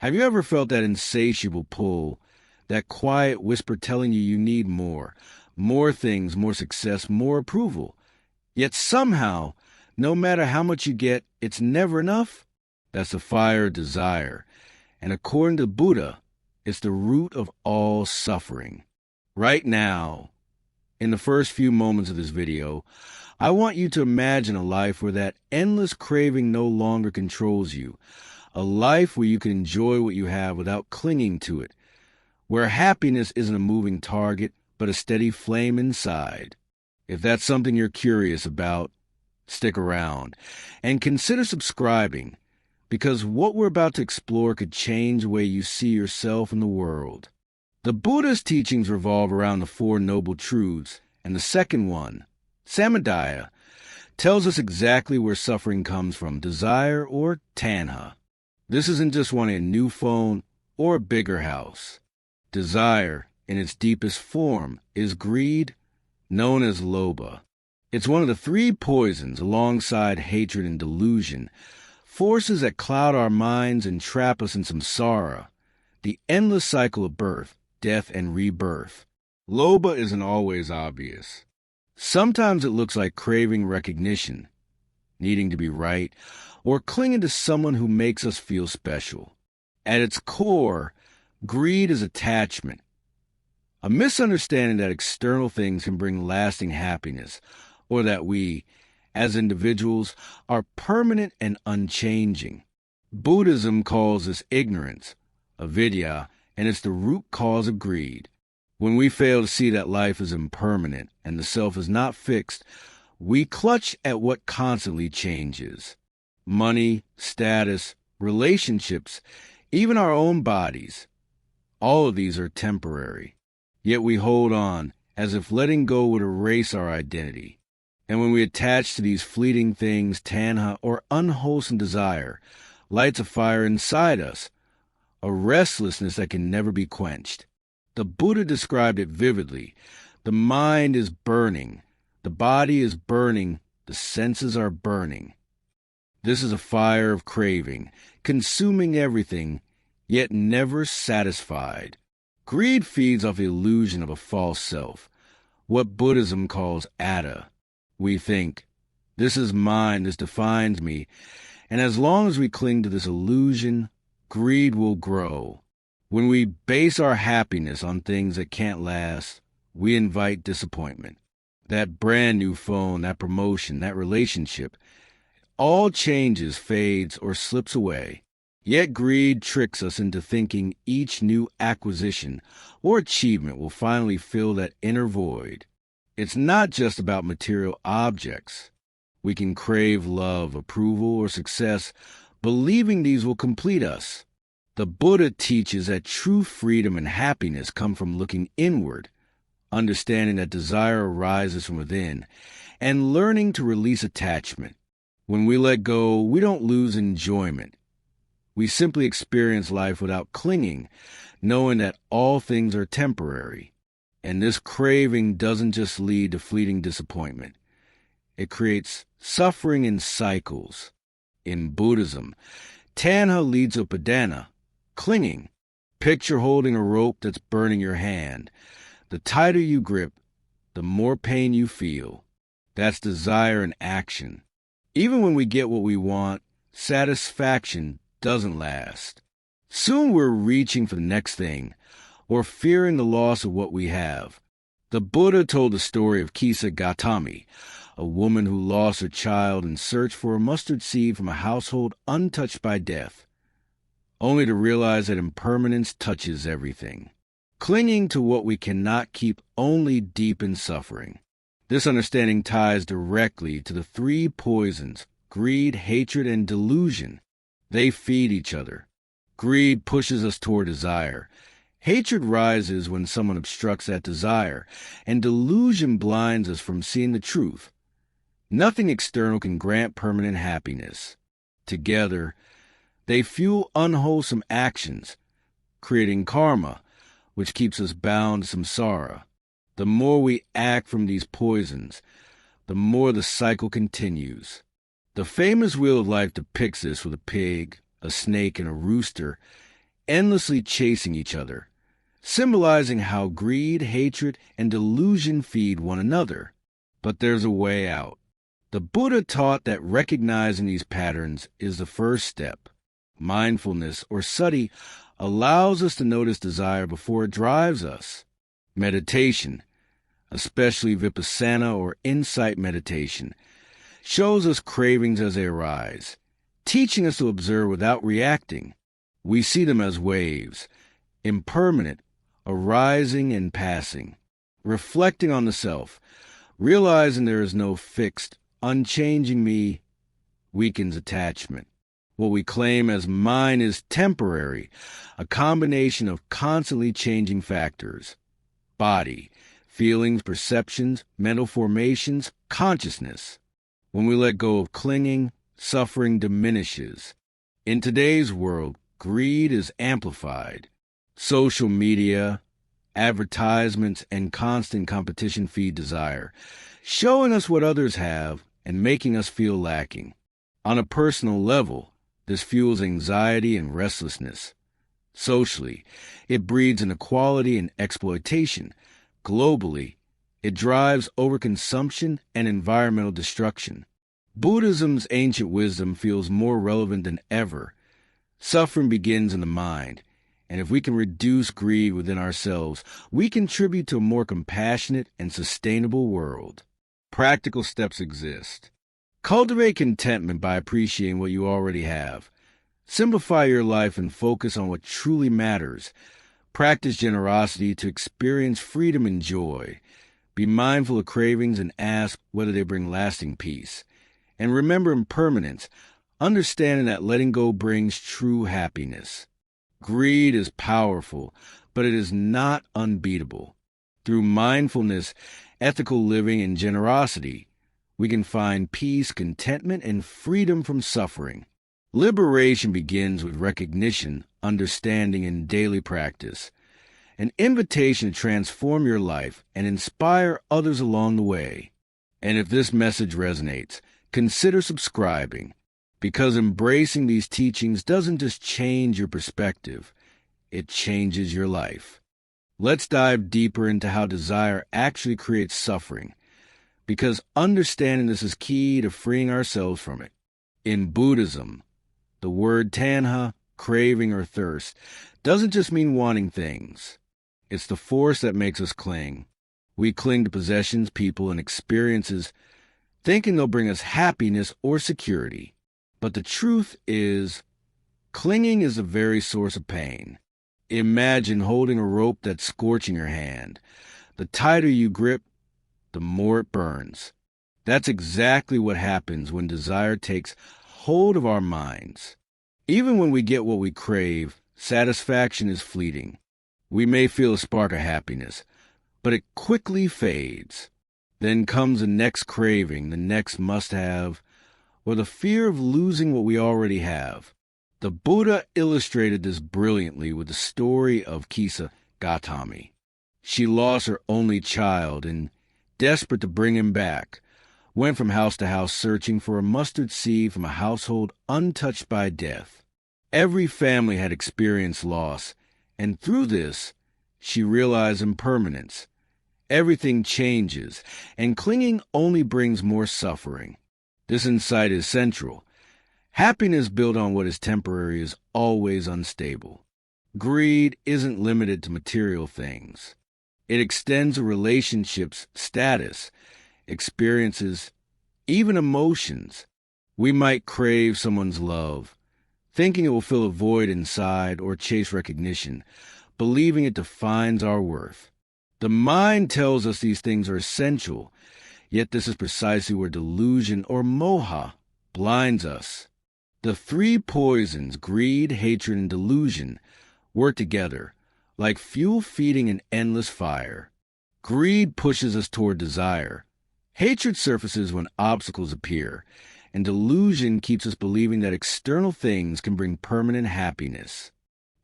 Have you ever felt that insatiable pull, that quiet whisper telling you need more things, more success, more approval? Yet somehow, no matter how much you get, it's never enough? That's the fire of desire. And according to Buddha, it's the root of all suffering. Right now, in the first few moments of this video, I want you to imagine a life where that endless craving no longer controls you. A life where you can enjoy what you have without clinging to it. Where happiness isn't a moving target, but a steady flame inside. If that's something you're curious about, stick around and consider subscribing, because what we're about to explore could change the way you see yourself and the world. The Buddha's teachings revolve around the Four Noble Truths, and the second one, samadhi, tells us exactly where suffering comes from, desire or tanha. This isn't just wanting a new phone or a bigger house. Desire, in its deepest form, is greed, known as lobha. It's one of the three poisons, alongside hatred and delusion, forces that cloud our minds and trap us in samsara, the endless cycle of birth, death, and rebirth. Lobha isn't always obvious. Sometimes it looks like craving recognition, needing to be right, or clinging to someone who makes us feel special. At its core, greed is attachment, a misunderstanding that external things can bring lasting happiness, or that we, as individuals, are permanent and unchanging. Buddhism calls this ignorance, avidya, and it's the root cause of greed. When we fail to see that life is impermanent and the self is not fixed, we clutch at what constantly changes. Money, status, relationships, even our own bodies. All of these are temporary. Yet we hold on as if letting go would erase our identity. And when we attach to these fleeting things, tanha, or unwholesome desire, lights a fire inside us, a restlessness that can never be quenched. The Buddha described it vividly. The mind is burning, the body is burning, the senses are burning. This is a fire of craving, consuming everything, yet never satisfied. Greed feeds off the illusion of a false self, what Buddhism calls atta. We think, this is mine, this defines me, and as long as we cling to this illusion, greed will grow. When we base our happiness on things that can't last, we invite disappointment. That brand new phone, that promotion, that relationship, all changes, fades, or slips away. Yet greed tricks us into thinking each new acquisition or achievement will finally fill that inner void. It's not just about material objects. We can crave love, approval, or success, believing these will complete us. The Buddha teaches that true freedom and happiness come from looking inward, understanding that desire arises from within, and learning to release attachment. When we let go, we don't lose enjoyment. We simply experience life without clinging, knowing that all things are temporary. And this craving doesn't just lead to fleeting disappointment. It creates suffering in cycles. In Buddhism, tanha leads to upadana, clinging. Picture holding a rope that's burning your hand. The tighter you grip, the more pain you feel. That's desire in action. Even when we get what we want, satisfaction doesn't last. Soon we're reaching for the next thing, or fearing the loss of what we have. The Buddha told the story of 𝐂𝐡𝐚𝐧𝐬𝐞, a woman who lost her child in search for a mustard seed from a household untouched by death, only to realize that impermanence touches everything. Clinging to what we cannot keep only deepens suffering. This understanding ties directly to the three poisons, greed, hatred, and delusion. They feed each other. Greed pushes us toward desire. Hatred rises when someone obstructs that desire, and delusion blinds us from seeing the truth. Nothing external can grant permanent happiness. Together, they fuel unwholesome actions, creating karma, which keeps us bound to samsara. The more we act from these poisons, the more the cycle continues. The famous Wheel of Life depicts this with a pig, a snake, and a rooster, endlessly chasing each other, symbolizing how greed, hatred, and delusion feed one another. But there's a way out. The Buddha taught that recognizing these patterns is the first step. Mindfulness, or sati, allows us to notice desire before it drives us. Meditation, especially vipassana or insight meditation, shows us cravings as they arise, teaching us to observe without reacting. We see them as waves, impermanent, arising and passing. Reflecting on the self, realizing there is no fixed, unchanging me, weakens attachment. What we claim as mine is temporary, a combination of constantly changing factors. Body, feelings, perceptions, mental formations, consciousness. When we let go of clinging, suffering diminishes. In today's world, greed is amplified. Social media, advertisements, and constant competition feed desire, showing us what others have and making us feel lacking. On a personal level, this fuels anxiety and restlessness. Socially, it breeds inequality and exploitation. Globally, it drives overconsumption and environmental destruction. Buddhism's ancient wisdom feels more relevant than ever. Suffering begins in the mind, and if we can reduce greed within ourselves, we contribute to a more compassionate and sustainable world. Practical steps exist. Cultivate contentment by appreciating what you already have. Simplify your life and focus on what truly matters. Practice generosity to experience freedom and joy. Be mindful of cravings and ask whether they bring lasting peace. And remember impermanence, understanding that letting go brings true happiness. Greed is powerful, but it is not unbeatable. Through mindfulness, ethical living, and generosity, we can find peace, contentment, and freedom from suffering. Liberation begins with recognition, understanding, and daily practice. An invitation to transform your life and inspire others along the way. And if this message resonates, consider subscribing, because embracing these teachings doesn't just change your perspective, it changes your life. Let's dive deeper into how desire actually creates suffering, because understanding this is key to freeing ourselves from it. In Buddhism, the word tanha, craving or thirst, doesn't just mean wanting things. It's the force that makes us cling. We cling to possessions, people, and experiences, thinking they'll bring us happiness or security. But the truth is, clinging is the very source of pain. Imagine holding a rope that's scorching your hand. The tighter you grip, the more it burns. That's exactly what happens when desire takes hold of our minds. Even when we get what we crave, satisfaction is fleeting. We may feel a spark of happiness, but it quickly fades. Then comes the next craving, the next must-have, or the fear of losing what we already have. The Buddha illustrated this brilliantly with the story of 𝐂𝐡𝐚𝐧𝐬𝐞. She lost her only child and, desperate to bring him back, went from house to house searching for a mustard seed from a household untouched by death. Every family had experienced loss, and through this, she realized impermanence. Everything changes, and clinging only brings more suffering. This insight is central. Happiness built on what is temporary is always unstable. Greed isn't limited to material things. It extends to relationships, status, experiences, even emotions. We might crave someone's love, thinking it will fill a void inside or chase recognition, believing it defines our worth. The mind tells us these things are essential, yet this is precisely where delusion or moha blinds us. The three poisons, greed, hatred, and delusion, work together, like fuel feeding an endless fire. Greed pushes us toward desire. Hatred surfaces when obstacles appear, and delusion keeps us believing that external things can bring permanent happiness.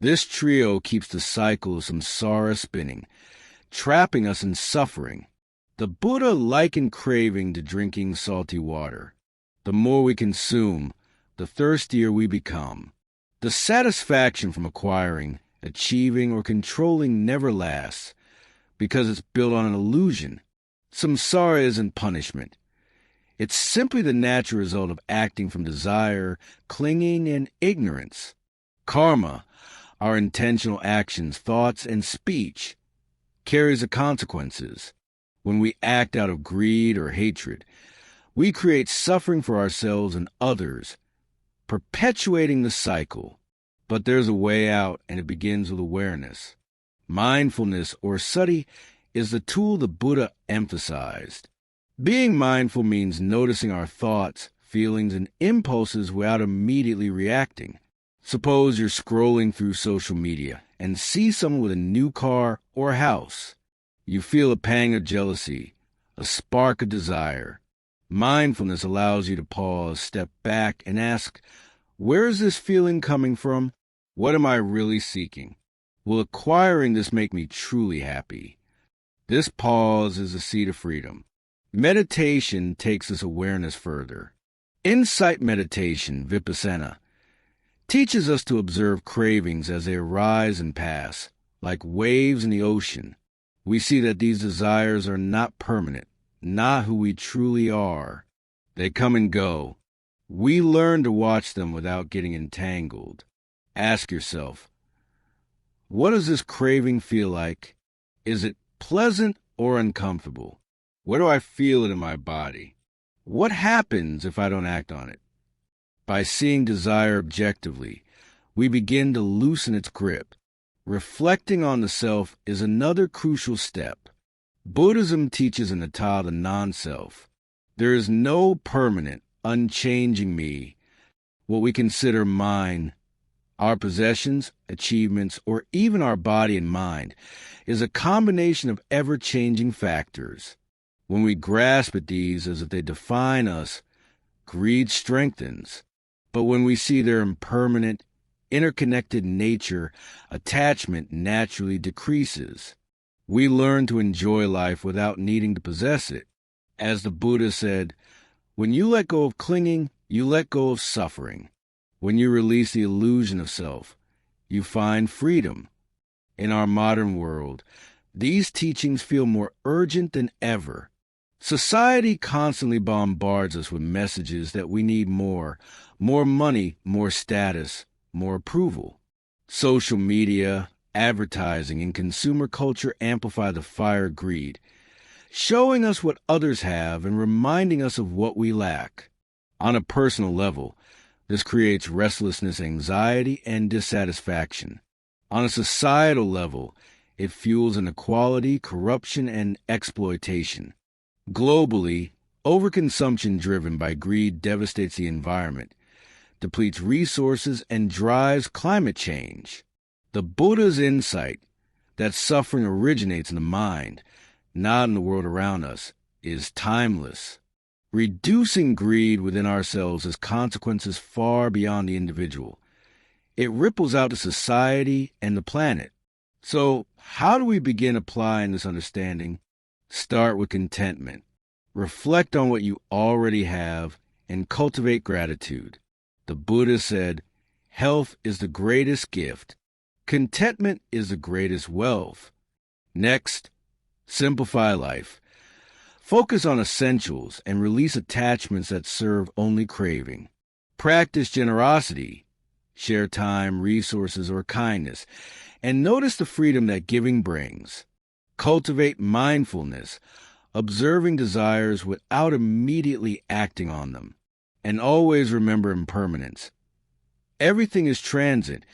This trio keeps the cycle of samsara spinning, trapping us in suffering. The Buddha likened craving to drinking salty water. The more we consume, the thirstier we become. The satisfaction from acquiring achieving, or controlling never lasts because it's built on an illusion. Samsara isn't punishment. It's simply the natural result of acting from desire, clinging, and ignorance. Karma, our intentional actions, thoughts, and speech, carries the consequences. When we act out of greed or hatred, we create suffering for ourselves and others, perpetuating the cycle. But there's a way out, and it begins with awareness. Mindfulness, or sati, is the tool the Buddha emphasized. Being mindful means noticing our thoughts, feelings, and impulses without immediately reacting. Suppose you're scrolling through social media and see someone with a new car or house. You feel a pang of jealousy, a spark of desire. Mindfulness allows you to pause, step back, and ask, where is this feeling coming from? What am I really seeking? Will acquiring this make me truly happy? This pause is the seed of freedom. Meditation takes this awareness further. Insight meditation, vipassana, teaches us to observe cravings as they arise and pass, like waves in the ocean. We see that these desires are not permanent, not who we truly are. They come and go. We learn to watch them without getting entangled. Ask yourself, what does this craving feel like? Is it pleasant or uncomfortable? Where do I feel it in my body? What happens if I don't act on it? By seeing desire objectively, we begin to loosen its grip. Reflecting on the self is another crucial step. Buddhism teaches anatta, the non-self. There is no permanent, unchanging me, what we consider mine. Our possessions, achievements, or even our body and mind is a combination of ever-changing factors. When we grasp at these as if they define us, greed strengthens. But when we see their impermanent, interconnected nature, attachment naturally decreases. We learn to enjoy life without needing to possess it. As the Buddha said, when you let go of clinging, you let go of suffering. When you release the illusion of self, you find freedom. In our modern world, these teachings feel more urgent than ever. Society constantly bombards us with messages that we need more money, more status, more approval. Social media, advertising, and consumer culture amplify the fire of greed, showing us what others have and reminding us of what we lack. On a personal level, this creates restlessness, anxiety, and dissatisfaction. On a societal level, it fuels inequality, corruption, and exploitation. Globally, overconsumption driven by greed devastates the environment, depletes resources, and drives climate change. The Buddha's insight that suffering originates in the mind, not in the world around us, is timeless. Reducing greed within ourselves has consequences far beyond the individual. It ripples out to society and the planet. So, how do we begin applying this understanding? Start with contentment. Reflect on what you already have and cultivate gratitude. The Buddha said, health is the greatest gift. Contentment is the greatest wealth. Next, simplify life. Focus on essentials and release attachments that serve only craving. Practice generosity. Share time, resources, or kindness, and notice the freedom that giving brings. Cultivate mindfulness, observing desires without immediately acting on them. And always remember impermanence. Everything is transit,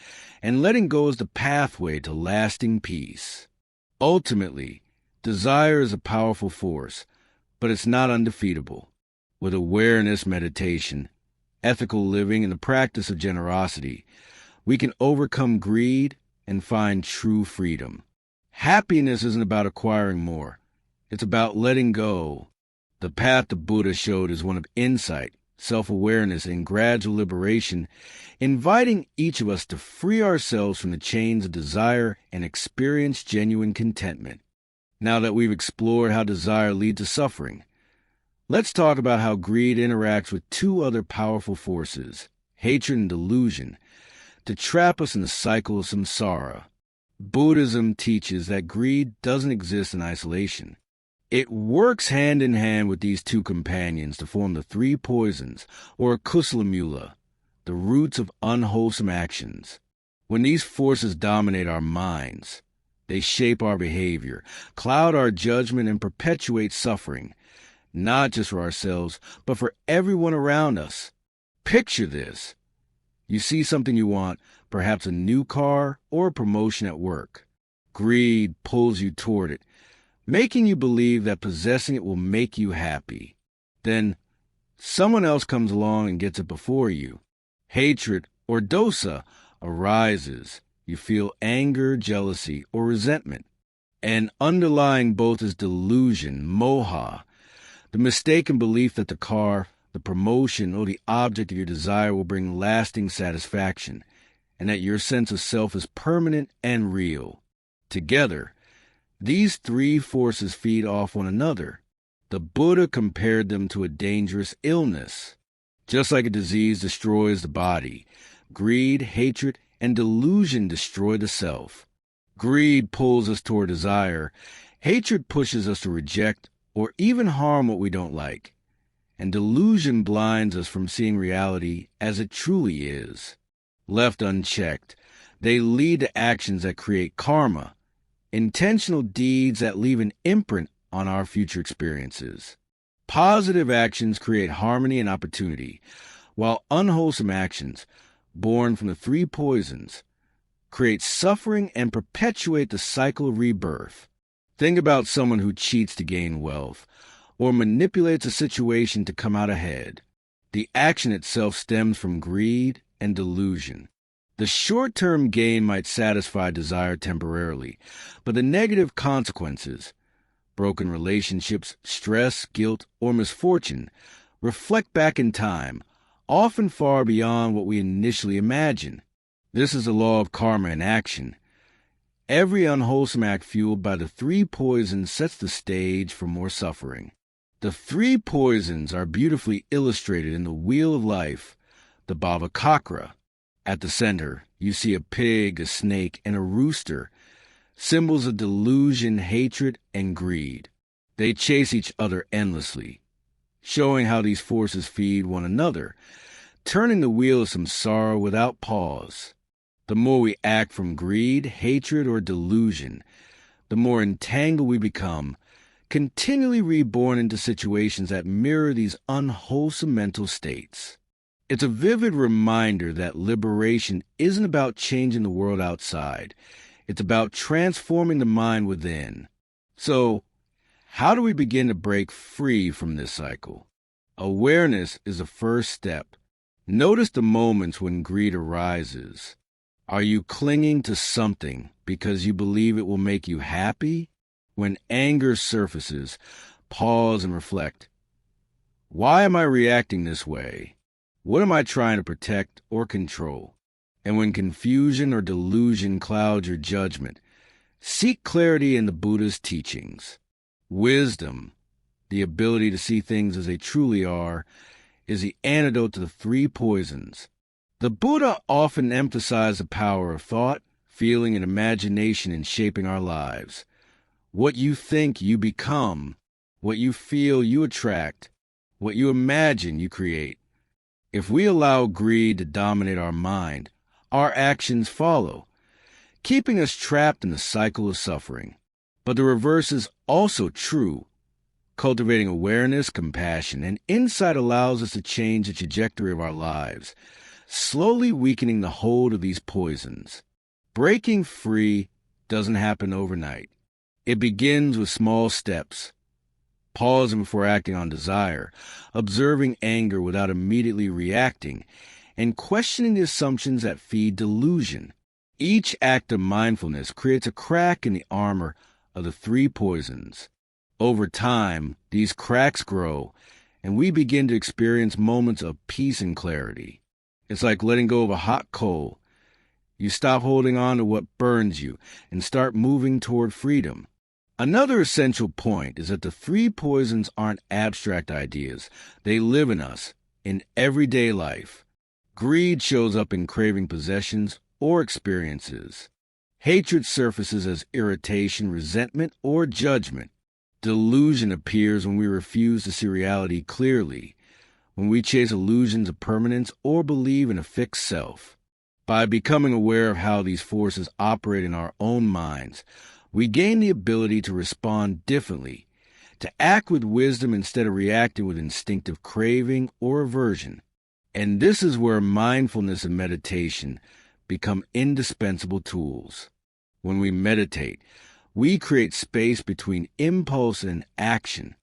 and letting go is the pathway to lasting peace. Ultimately, desire is a powerful force, but it's not undefeatable. With awareness, meditation, ethical living, and the practice of generosity, we can overcome greed and find true freedom. Happiness isn't about acquiring more. It's about letting go. The path the Buddha showed is one of insight, self-awareness, and gradual liberation, inviting each of us to free ourselves from the chains of desire and experience genuine contentment. Now that we've explored how desire leads to suffering, let's talk about how greed interacts with two other powerful forces, hatred and delusion, to trap us in the cycle of samsara. Buddhism teaches that greed doesn't exist in isolation. It works hand in hand with these two companions to form the three poisons, or 𝐂𝐡𝐚𝐧𝐬𝐞, the roots of unwholesome actions. When these forces dominate our minds, they shape our behavior, cloud our judgment, and perpetuate suffering, not just for ourselves, but for everyone around us. Picture this. You see something you want, perhaps a new car or a promotion at work. Greed pulls you toward it, making you believe that possessing it will make you happy. Then someone else comes along and gets it before you. Hatred, or dosa, arises. You feel anger, jealousy, or resentment. And underlying both is delusion, moha, the mistaken belief that the car, the promotion, or the object of your desire will bring lasting satisfaction, and that your sense of self is permanent and real. Together, these three forces feed off one another. The Buddha compared them to a dangerous illness. Just like a disease destroys the body, greed, hatred, and delusion destroy the self. Greed pulls us toward desire. Hatred pushes us to reject or even harm what we don't like. And delusion blinds us from seeing reality as it truly is. Left unchecked, they lead to actions that create karma, intentional deeds that leave an imprint on our future experiences. Positive actions create harmony and opportunity, while unwholesome actions, born from the three poisons, create suffering and perpetuate the cycle of rebirth. Think about someone who cheats to gain wealth, or manipulates a situation to come out ahead. The action itself stems from greed and delusion. The short-term gain might satisfy desire temporarily, but the negative consequences, broken relationships, stress, guilt, or misfortune, reflect back in time, often far beyond what we initially imagined. This is the law of karma in action. Every unwholesome act fueled by the three poisons sets the stage for more suffering. The three poisons are beautifully illustrated in the Wheel of Life, the Bhava Chakra. At the center, you see a pig, a snake, and a rooster, symbols of delusion, hatred, and greed. They chase each other endlessly, showing how these forces feed one another, turning the wheel of samsara without pause. The more we act from greed, hatred, or delusion, the more entangled we become, continually reborn into situations that mirror these unwholesome mental states. It's a vivid reminder that liberation isn't about changing the world outside. It's about transforming the mind within. So, how do we begin to break free from this cycle? Awareness is the first step. Notice the moments when greed arises. Are you clinging to something because you believe it will make you happy? When anger surfaces, pause and reflect. Why am I reacting this way? What am I trying to protect or control? And when confusion or delusion clouds your judgment, seek clarity in the Buddha's teachings. Wisdom, the ability to see things as they truly are, is the antidote to the three poisons. The Buddha often emphasized the power of thought, feeling, and imagination in shaping our lives. What you think, you become. What you feel, you attract. What you imagine, you create. If we allow greed to dominate our mind, our actions follow, keeping us trapped in the cycle of suffering. But the reverse is also true. Cultivating awareness, compassion, and insight allows us to change the trajectory of our lives, slowly weakening the hold of these poisons. Breaking free doesn't happen overnight. It begins with small steps. Pausing before acting on desire, observing anger without immediately reacting, and questioning the assumptions that feed delusion. Each act of mindfulness creates a crack in the armor of the three poisons. Over time, these cracks grow, and we begin to experience moments of peace and clarity. It's like letting go of a hot coal. You stop holding on to what burns you and start moving toward freedom. Another essential point is that the three poisons aren't abstract ideas. They live in us, in everyday life. Greed shows up in craving possessions or experiences. Hatred surfaces as irritation, resentment, or judgment. Delusion appears when we refuse to see reality clearly, when we chase illusions of permanence or believe in a fixed self. By becoming aware of how these forces operate in our own minds, we gain the ability to respond differently, to act with wisdom instead of reacting with instinctive craving or aversion. And this is where mindfulness and meditation become indispensable tools. When we meditate, we create space between impulse and action.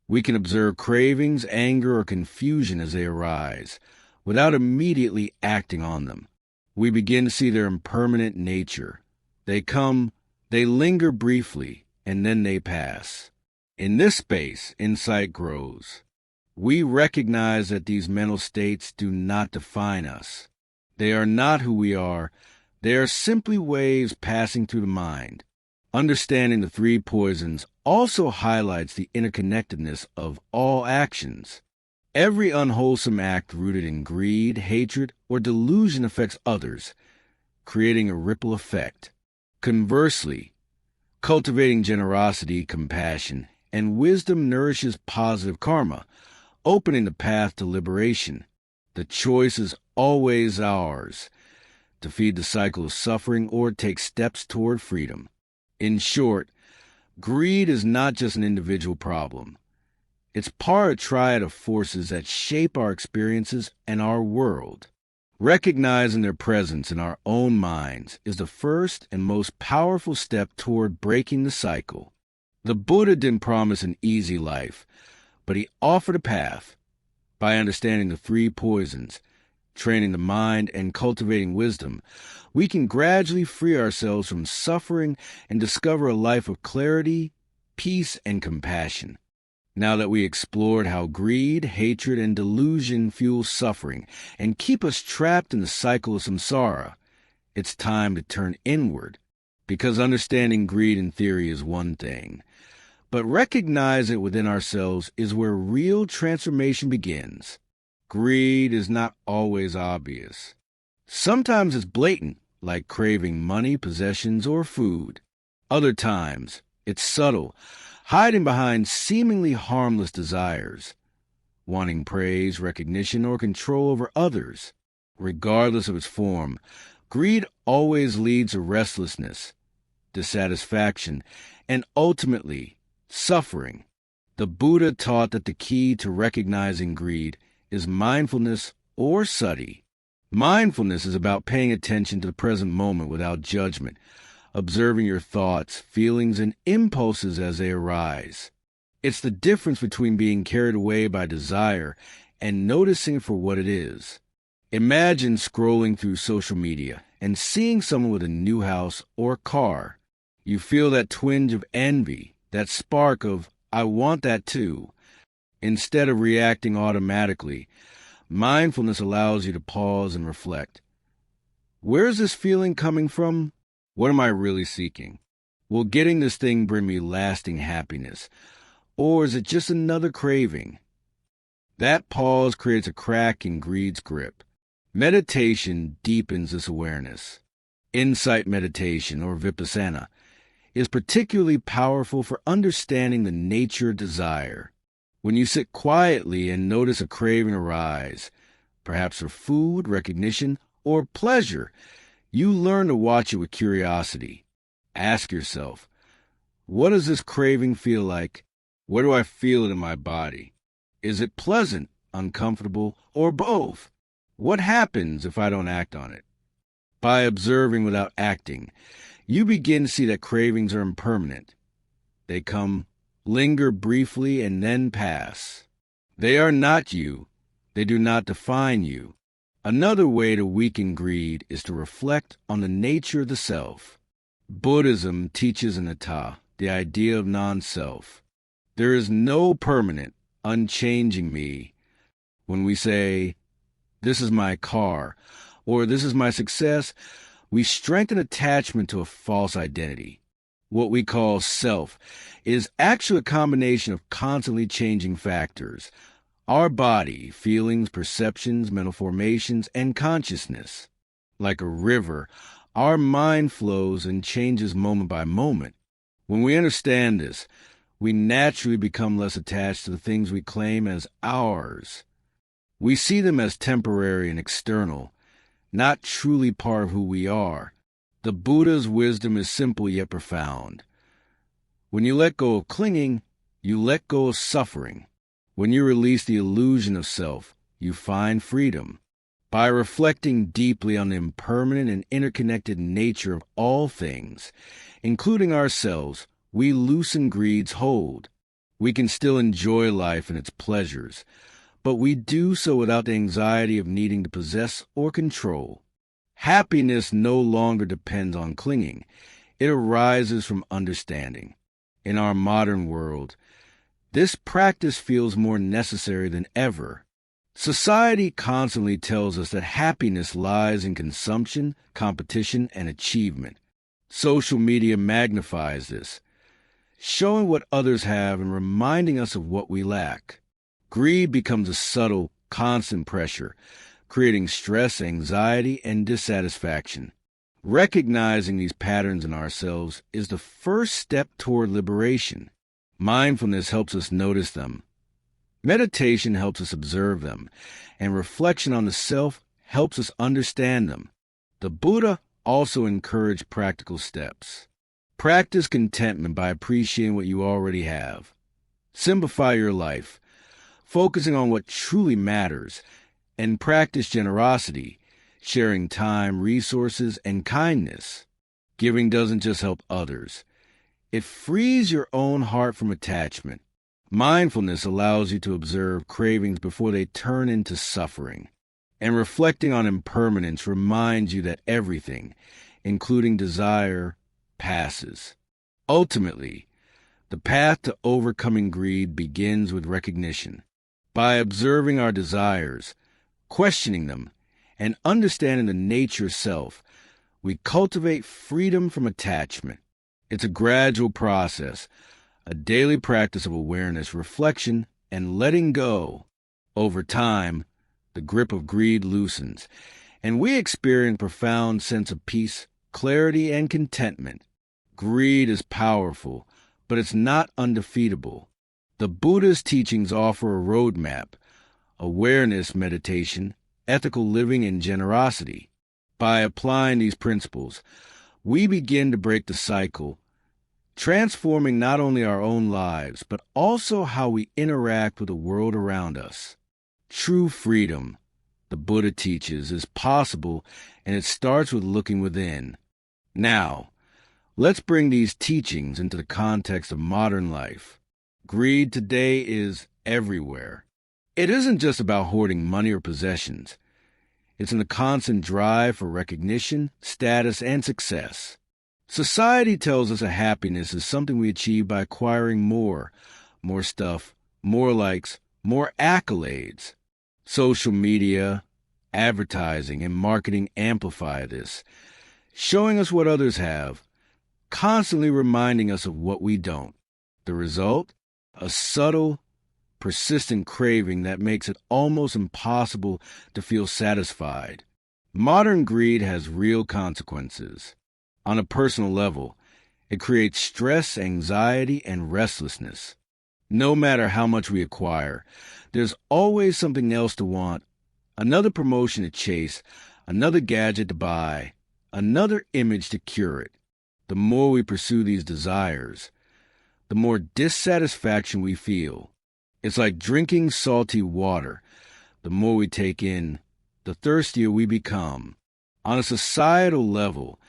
We can observe cravings, anger, or confusion as they arise, without immediately acting on them. We begin to see their impermanent nature. They come, they linger briefly, and then they pass. In this space, insight grows. We recognize that these mental states do not define us. They are not who we are. They are simply waves passing through the mind. Understanding the three poisons also highlights the interconnectedness of all actions. Every unwholesome act rooted in greed, hatred, or delusion affects others, creating a ripple effect. Conversely, cultivating generosity, compassion, and wisdom nourishes positive karma, opening the path to liberation. The choice is always ours, to feed the cycle of suffering or take steps toward freedom. In short, greed is not just an individual problem. It's part of a triad of forces that shape our experiences and our world. Recognizing their presence in our own minds is the first and most powerful step toward breaking the cycle. The Buddha didn't promise an easy life, but he offered a path. By understanding the three poisons, training the mind, and cultivating wisdom, we can gradually free ourselves from suffering and discover a life of clarity, peace, and compassion. Now that we explored how greed, hatred, and delusion fuel suffering and keep us trapped in the cycle of samsara, it's time to turn inward, because understanding greed in theory is one thing, but recognize it within ourselves is where real transformation begins. Greed is not always obvious. Sometimes it's blatant, like craving money, possessions, or food. Other times, it's subtle, hiding behind seemingly harmless desires, wanting praise, recognition, or control over others. Regardless of its form, greed always leads to restlessness, dissatisfaction, and ultimately, suffering. The Buddha taught that the key to recognizing greed is mindfulness or sati. Mindfulness is about paying attention to the present moment without judgment, observing your thoughts, feelings, and impulses as they arise. It's the difference between being carried away by desire and noticing for what it is. Imagine scrolling through social media and seeing someone with a new house or car. You feel that twinge of envy, that spark of, I want that too. Instead of reacting automatically, mindfulness allows you to pause and reflect. Where is this feeling coming from? What am I really seeking? Will getting this thing bring me lasting happiness? Or is it just another craving? That pause creates a crack in greed's grip. Meditation deepens this awareness. Insight meditation, or vipassana, is particularly powerful for understanding the nature of desire. When you sit quietly and notice a craving arise, perhaps for food, recognition, or pleasure, you learn to watch it with curiosity. Ask yourself, what does this craving feel like? Where do I feel it in my body? Is it pleasant, uncomfortable, or both? What happens if I don't act on it? By observing without acting, you begin to see that cravings are impermanent. They come, linger briefly, and then pass. They are not you. They do not define you. Another way to weaken greed is to reflect on the nature of the self. Buddhism teaches anatta, the idea of non-self. There is no permanent, unchanging me. When we say, this is my car, or this is my success, we strengthen attachment to a false identity. What we call self is actually a combination of constantly changing factors. Our body, feelings, perceptions, mental formations, and consciousness. Like a river, Our mind flows and changes moment by moment. When we understand this, we naturally become less attached to the things we claim as ours. We see them as temporary and external, not truly part of who we are. The Buddha's wisdom is simple yet profound. When you let go of clinging, you let go of suffering. When you release the illusion of self, you find freedom. By reflecting deeply on the impermanent and interconnected nature of all things, including ourselves, we loosen greed's hold. We can still enjoy life and its pleasures, but we do so without the anxiety of needing to possess or control. Happiness no longer depends on clinging. It arises from understanding. In our modern world, this practice feels more necessary than ever. Society constantly tells us that happiness lies in consumption, competition, and achievement. Social media magnifies this, showing what others have and reminding us of what we lack. Greed becomes a subtle, constant pressure, creating stress, anxiety, and dissatisfaction. Recognizing these patterns in ourselves is the first step toward liberation. Mindfulness helps us notice them. Meditation helps us observe them, and reflection on the self helps us understand them. The Buddha also encouraged practical steps. Practice contentment by appreciating what you already have. Simplify your life, focusing on what truly matters, and practice generosity, sharing time, resources, and kindness. Giving doesn't just help others. It frees your own heart from attachment. Mindfulness allows you to observe cravings before they turn into suffering. And reflecting on impermanence reminds you that everything, including desire, passes. Ultimately, the path to overcoming greed begins with recognition. By observing our desires, questioning them, and understanding the nature self, we cultivate freedom from attachment. It's a gradual process, a daily practice of awareness, reflection, and letting go. Over time, the grip of greed loosens, and we experience a profound sense of peace, clarity, and contentment. Greed is powerful, but it's not undefeatable. The Buddha's teachings offer a roadmap: awareness, meditation, ethical living, and generosity. By applying these principles, we begin to break the cycle, transforming not only our own lives, but also how we interact with the world around us. True freedom, the Buddha teaches, is possible, and it starts with looking within. Now, let's bring these teachings into the context of modern life. Greed today is everywhere. It isn't just about hoarding money or possessions. It's in the constant drive for recognition, status, and success. Society tells us that happiness is something we achieve by acquiring more stuff, more likes, more accolades. Social media, advertising, and marketing amplify this, showing us what others have, constantly reminding us of what we don't. The result? A subtle, persistent craving that makes it almost impossible to feel satisfied. Modern greed has real consequences. On a personal level, it creates stress, anxiety, and restlessness. No matter how much we acquire, there's always something else to want, another promotion to chase, another gadget to buy, another image to curate. The more we pursue these desires, the more dissatisfaction we feel. It's like drinking salty water. The more we take in, the thirstier we become. On a societal level,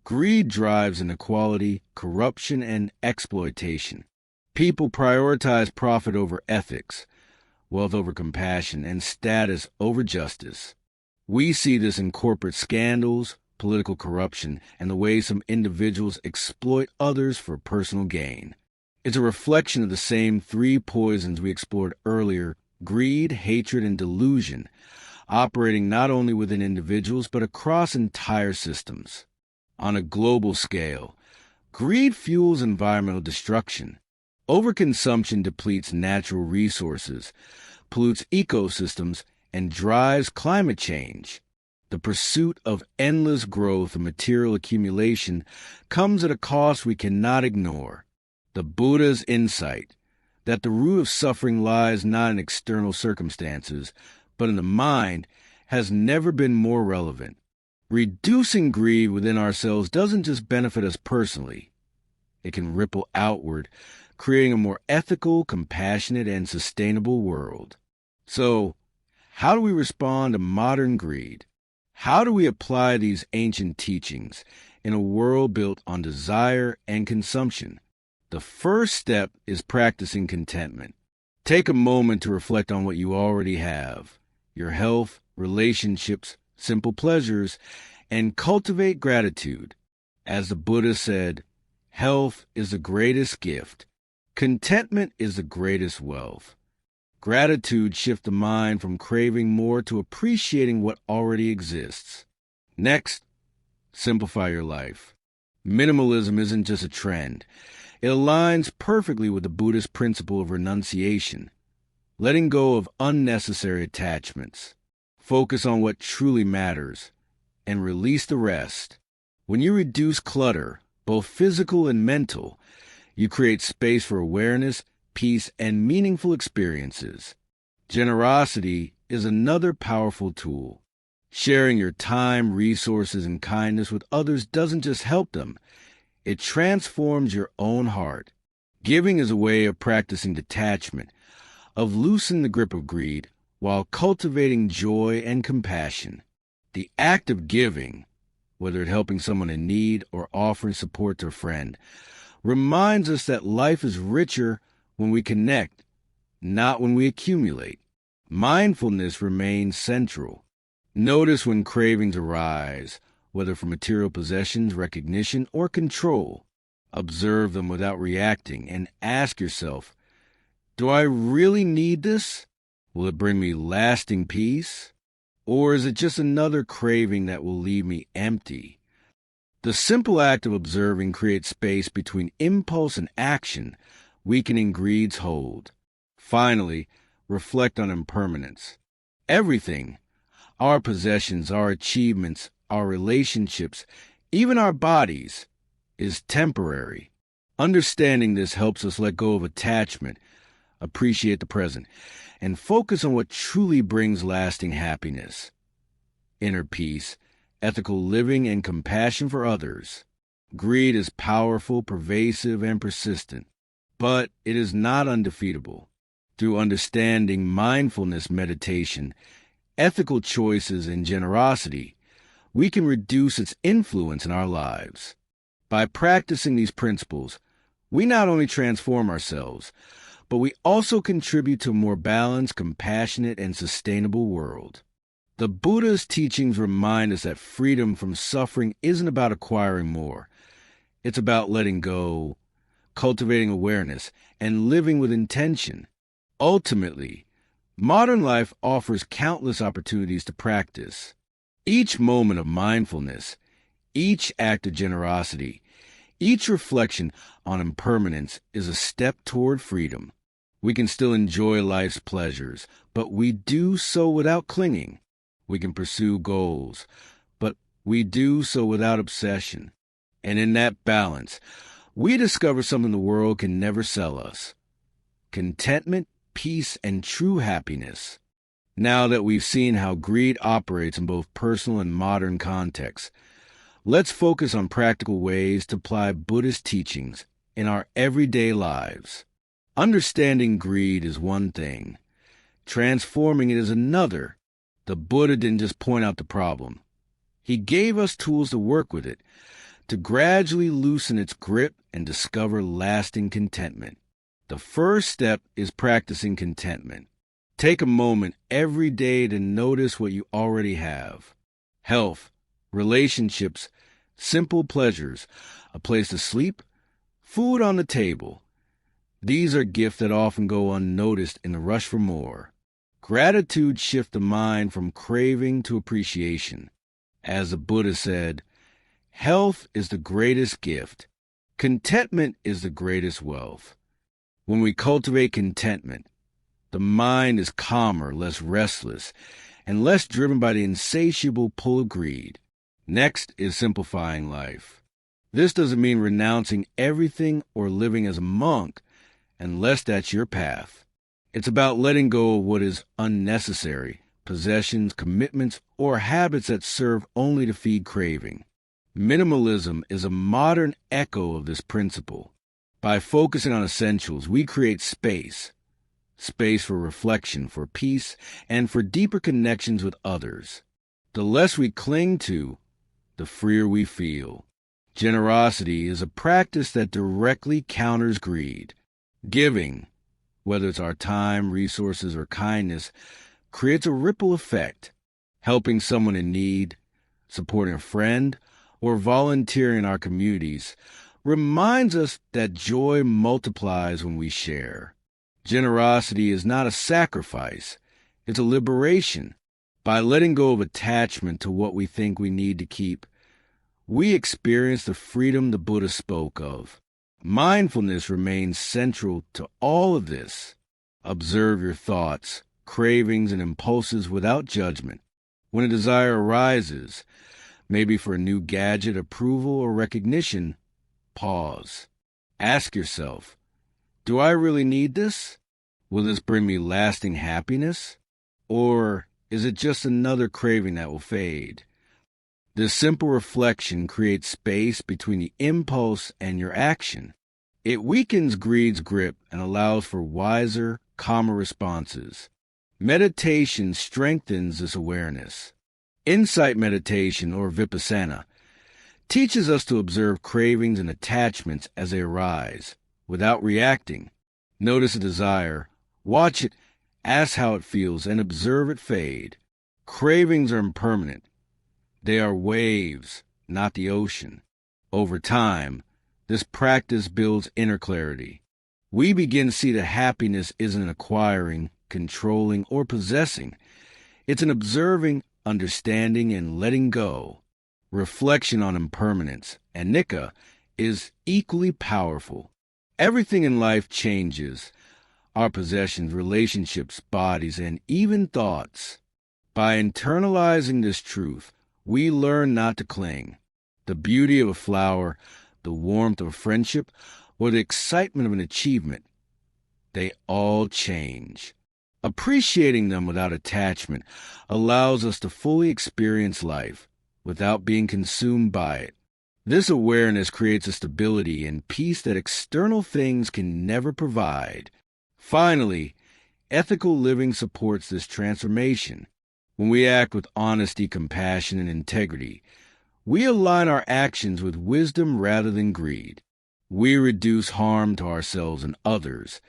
greed drives inequality, corruption, and exploitation. People prioritize profit over ethics, wealth over compassion, and status over justice. We see this in corporate scandals, political corruption, and the way some individuals exploit others for personal gain. It's a reflection of the same three poisons we explored earlier: greed, hatred, and delusion, operating not only within individuals but across entire systems. On a global scale, greed fuels environmental destruction. Overconsumption depletes natural resources, pollutes ecosystems, and drives climate change. The pursuit of endless growth and material accumulation comes at a cost we cannot ignore. The Buddha's insight that the root of suffering lies not in external circumstances, but in the mind, has never been more relevant. Reducing greed within ourselves doesn't just benefit us personally. It can ripple outward, creating a more ethical, compassionate, and sustainable world. So, how do we respond to modern greed? How do we apply these ancient teachings in a world built on desire and consumption? The first step is practicing contentment. Take a moment to reflect on what you already have, your health, relationships, simple pleasures, and cultivate gratitude. As the Buddha said, health is the greatest gift. Contentment is the greatest wealth. Gratitude shifts the mind from craving more to appreciating what already exists. Next, simplify your life. Minimalism isn't just a trend. It aligns perfectly with the Buddhist principle of renunciation, letting go of unnecessary attachments. Focus on what truly matters, and release the rest. When you reduce clutter, both physical and mental, you create space for awareness, peace, and meaningful experiences. Generosity is another powerful tool. Sharing your time, resources, and kindness with others doesn't just help them. It transforms your own heart. Giving is a way of practicing detachment, of loosening the grip of greed, while cultivating joy and compassion. The act of giving, whether it's helping someone in need or offering support to a friend, reminds us that life is richer when we connect, not when we accumulate. Mindfulness remains central. Notice when cravings arise, whether for material possessions, recognition, or control. Observe them without reacting and ask yourself, do I really need this? Will it bring me lasting peace? Or is it just another craving that will leave me empty? The simple act of observing creates space between impulse and action, weakening greed's hold. Finally, reflect on impermanence. Everything, our possessions, our achievements, our relationships, even our bodies, is temporary. Understanding this helps us let go of attachment, appreciate the present, and focus on what truly brings lasting happiness, inner peace, ethical living, and compassion for others. Greed is powerful, pervasive, and persistent, but it is not undefeatable. Through understanding, mindfulness, meditation, ethical choices, and generosity, we can reduce its influence in our lives. By practicing these principles, we not only transform ourselves, but we also contribute to a more balanced, compassionate, and sustainable world. The Buddha's teachings remind us that freedom from suffering isn't about acquiring more. It's about letting go, cultivating awareness, and living with intention. Ultimately, modern life offers countless opportunities to practice. Each moment of mindfulness, each act of generosity, each reflection on impermanence is a step toward freedom. We can still enjoy life's pleasures, but we do so without clinging. We can pursue goals, but we do so without obsession. And in that balance, we discover something the world can never sell us: contentment, peace, and true happiness. Now that we've seen how greed operates in both personal and modern contexts, let's focus on practical ways to apply Buddhist teachings in our everyday lives. Understanding greed is one thing. Transforming it is another. The Buddha didn't just point out the problem. He gave us tools to work with it, to gradually loosen its grip and discover lasting contentment. The first step is practicing contentment. Take a moment every day to notice what you already have: health, relationships, simple pleasures, a place to sleep, food on the table. These are gifts that often go unnoticed in the rush for more. Gratitude shifts the mind from craving to appreciation. As the Buddha said, health is the greatest gift. Contentment is the greatest wealth. When we cultivate contentment, the mind is calmer, less restless, and less driven by the insatiable pull of greed. Next is simplifying life. This doesn't mean renouncing everything or living as a monk, unless that's your path. It's about letting go of what is unnecessary, possessions, commitments, or habits that serve only to feed craving. Minimalism is a modern echo of this principle. By focusing on essentials, we create space for reflection, for peace, and for deeper connections with others. The less we cling to, the freer we feel. Generosity is a practice that directly counters greed. Giving, whether it's our time, resources, or kindness, creates a ripple effect. Helping someone in need, supporting a friend, or volunteering in our communities reminds us that joy multiplies when we share. Generosity is not a sacrifice, it's a liberation. By letting go of attachment to what we think we need to keep, we experience the freedom the Buddha spoke of. Mindfulness remains central to all of this. Observe your thoughts, cravings, and impulses without judgment. When a desire arises, maybe for a new gadget, approval, or recognition, pause. Ask yourself, do I really need this? Will this bring me lasting happiness? Or is it just another craving that will fade? This simple reflection creates space between the impulse and your action. It weakens greed's grip and allows for wiser, calmer responses. Meditation strengthens this awareness. Insight meditation, or vipassana, teaches us to observe cravings and attachments as they arise, without reacting. Notice a desire, watch it, ask how it feels, and observe it fade. Cravings are impermanent. They are waves, not the ocean. Over time, this practice builds inner clarity. We begin to see that happiness isn't acquiring, controlling, or possessing. It's an observing, understanding, and letting go. Reflection on impermanence, anicca, is equally powerful. Everything in life changes. Our possessions, relationships, bodies, and even thoughts. By internalizing this truth, we learn not to cling. The beauty of a flower, the warmth of a friendship, or the excitement of an achievement, they all change. Appreciating them without attachment allows us to fully experience life without being consumed by it. This awareness creates a stability and peace that external things can never provide. Finally, ethical living supports this transformation. When we act with honesty, compassion, and integrity, we align our actions with wisdom rather than greed. We reduce harm to ourselves and others,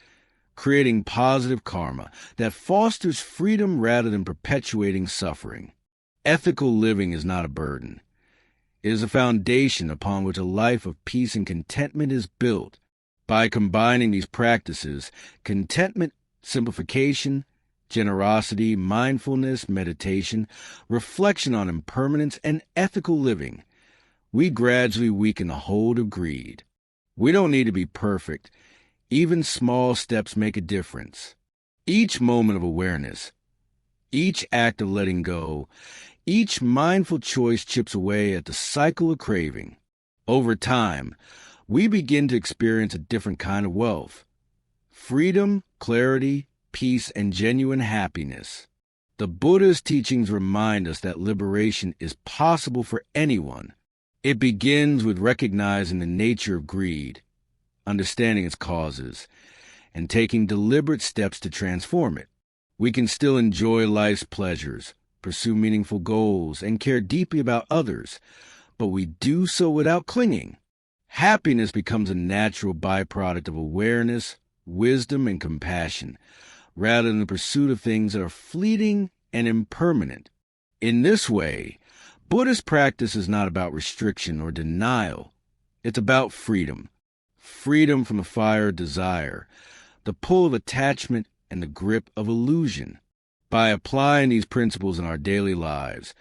creating positive karma that fosters freedom rather than perpetuating suffering. Ethical living is not a burden. It is a foundation upon which a life of peace and contentment is built. By combining these practices, contentment, simplification, generosity, mindfulness, meditation, reflection on impermanence, and ethical living, we gradually weaken the hold of greed. We don't need to be perfect. Even small steps make a difference. Each moment of awareness, each act of letting go, each mindful choice chips away at the cycle of craving. Over time, we begin to experience a different kind of wealth. Freedom, clarity, peace, and genuine happiness. The Buddha's teachings remind us that liberation is possible for anyone. It begins with recognizing the nature of greed, understanding its causes, and taking deliberate steps to transform it. We can still enjoy life's pleasures, pursue meaningful goals, and care deeply about others, but we do so without clinging. Happiness becomes a natural byproduct of awareness, wisdom, and compassion, rather than the pursuit of things that are fleeting and impermanent. In this way, Buddhist practice is not about restriction or denial. It's about freedom. Freedom from the fire of desire, the pull of attachment, and the grip of illusion. By applying these principles in our daily lives,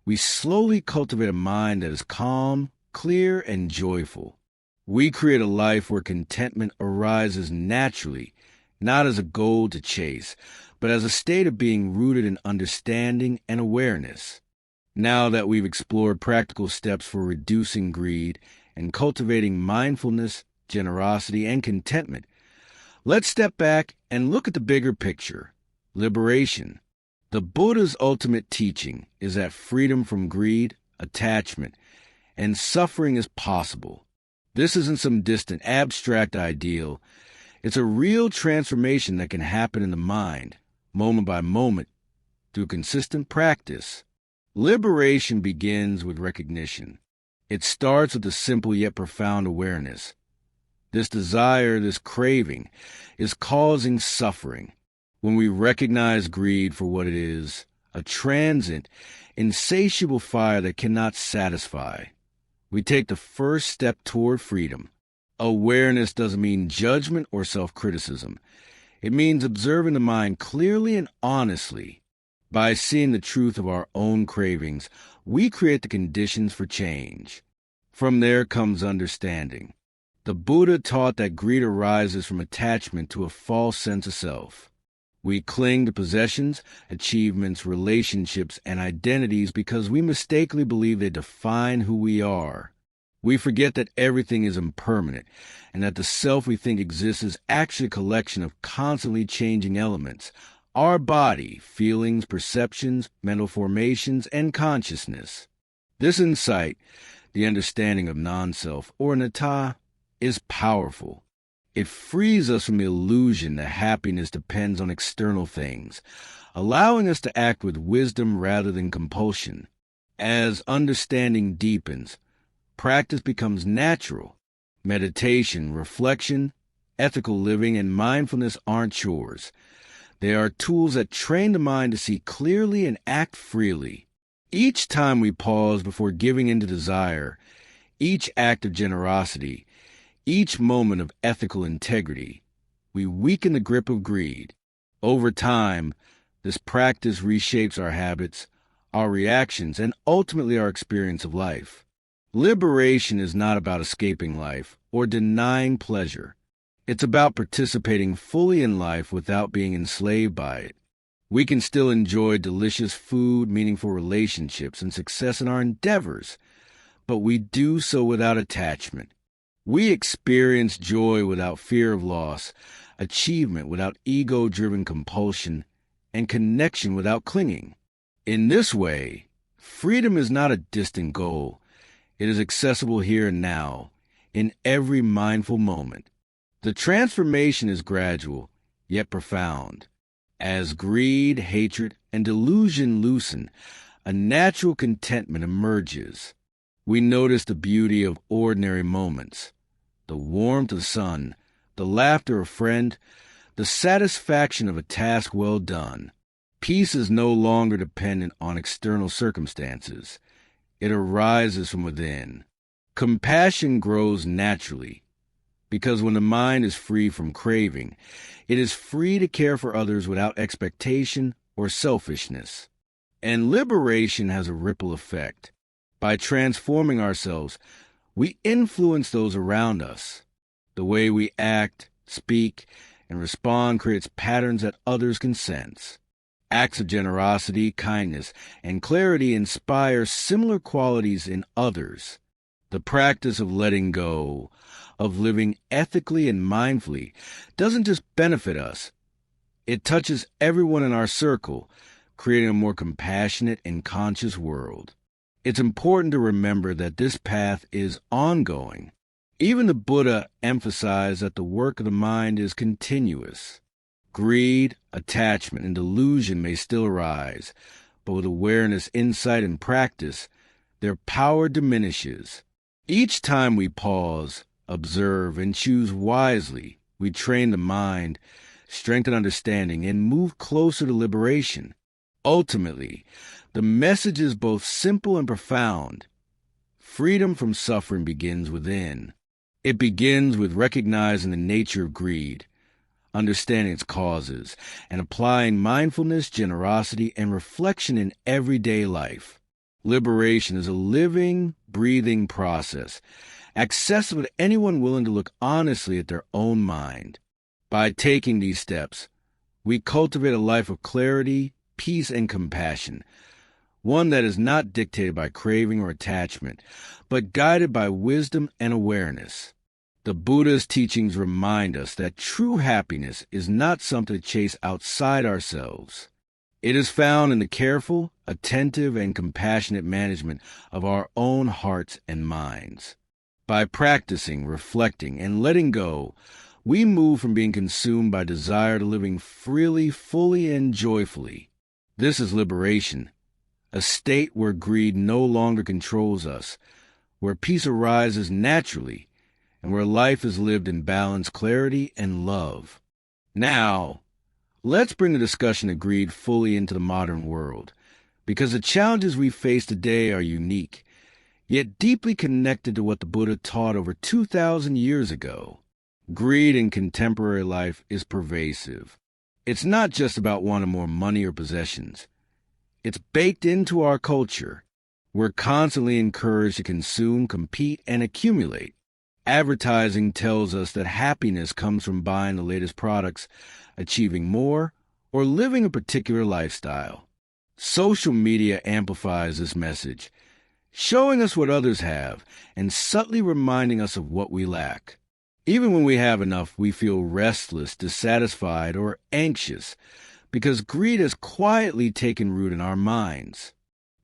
we slowly cultivate a mind that is calm, clear, and joyful. We create a life where contentment arises naturally not as a goal to chase, but as a state of being rooted in understanding and awareness. Now that we've explored practical steps for reducing greed and cultivating mindfulness, generosity, and contentment, let's step back and look at the bigger picture: liberation. The Buddha's ultimate teaching is that freedom from greed, attachment, and suffering is possible. This isn't some distant, abstract ideal. It's a real transformation that can happen in the mind, moment by moment, through consistent practice. Liberation begins with recognition. It starts with a simple yet profound awareness. This desire, this craving, is causing suffering. When we recognize greed for what it is, a transient, insatiable fire that cannot satisfy, we take the first step toward freedom. Awareness doesn't mean judgment or self-criticism. It means observing the mind clearly and honestly. By seeing the truth of our own cravings, we create the conditions for change. From there comes understanding. The Buddha taught that greed arises from attachment to a false sense of self. We cling to possessions, achievements, relationships, and identities because we mistakenly believe they define who we are. We forget that everything is impermanent and that the self we think exists is actually a collection of constantly changing elements: our body, feelings, perceptions, mental formations, and consciousness. This insight, the understanding of non-self, or anatta, is powerful. It frees us from the illusion that happiness depends on external things, allowing us to act with wisdom rather than compulsion. As understanding deepens, practice becomes natural. Meditation, reflection, ethical living, and mindfulness aren't chores. They are tools that train the mind to see clearly and act freely. Each time we pause before giving in to desire, each act of generosity, each moment of ethical integrity, we weaken the grip of greed. Over time, this practice reshapes our habits, our reactions, and ultimately our experience of life. Liberation is not about escaping life or denying pleasure. It's about participating fully in life without being enslaved by it. We can still enjoy delicious food, meaningful relationships, and success in our endeavors, but we do so without attachment. We experience joy without fear of loss, achievement without ego-driven compulsion, and connection without clinging. In this way, freedom is not a distant goal. It is accessible here and now, in every mindful moment. The transformation is gradual, yet profound. As greed, hatred, and delusion loosen, a natural contentment emerges. We notice the beauty of ordinary moments, the warmth of the sun, the laughter of a friend, the satisfaction of a task well done. Peace is no longer dependent on external circumstances. It arises from within. Compassion grows naturally, because when the mind is free from craving, it is free to care for others without expectation or selfishness. And liberation has a ripple effect. By transforming ourselves, we influence those around us. The way we act, speak, and respond creates patterns that others can sense. Acts of generosity, kindness, and clarity inspire similar qualities in others. The practice of letting go, of living ethically and mindfully, doesn't just benefit us. It touches everyone in our circle, creating a more compassionate and conscious world. It's important to remember that this path is ongoing. Even the Buddha emphasized that the work of the mind is continuous. Greed, attachment, and delusion may still arise, but with awareness, insight, and practice, their power diminishes. Each time we pause, observe, and choose wisely, we train the mind, strengthen understanding, and move closer to liberation. Ultimately, the message is both simple and profound. Freedom from suffering begins within. It begins with recognizing the nature of greed, understanding its causes, and applying mindfulness, generosity, and reflection in everyday life. Liberation is a living, breathing process, accessible to anyone willing to look honestly at their own mind. By taking these steps, we cultivate a life of clarity, peace, and compassion, one that is not dictated by craving or attachment, but guided by wisdom and awareness. The Buddha's teachings remind us that true happiness is not something to chase outside ourselves. It is found in the careful, attentive, and compassionate management of our own hearts and minds. By practicing, reflecting, and letting go, we move from being consumed by desire to living freely, fully, and joyfully. This is liberation, a state where greed no longer controls us, where peace arises naturally, and where life is lived in balance, clarity, and love. Now, let's bring the discussion of greed fully into the modern world, because the challenges we face today are unique, yet deeply connected to what the Buddha taught over 2,000 years ago. Greed in contemporary life is pervasive. It's not just about wanting more money or possessions. It's baked into our culture. We're constantly encouraged to consume, compete, and accumulate. Advertising tells us that happiness comes from buying the latest products, achieving more, or living a particular lifestyle. Social media amplifies this message, showing us what others have and subtly reminding us of what we lack. Even when we have enough, we feel restless, dissatisfied, or anxious because greed has quietly taken root in our minds.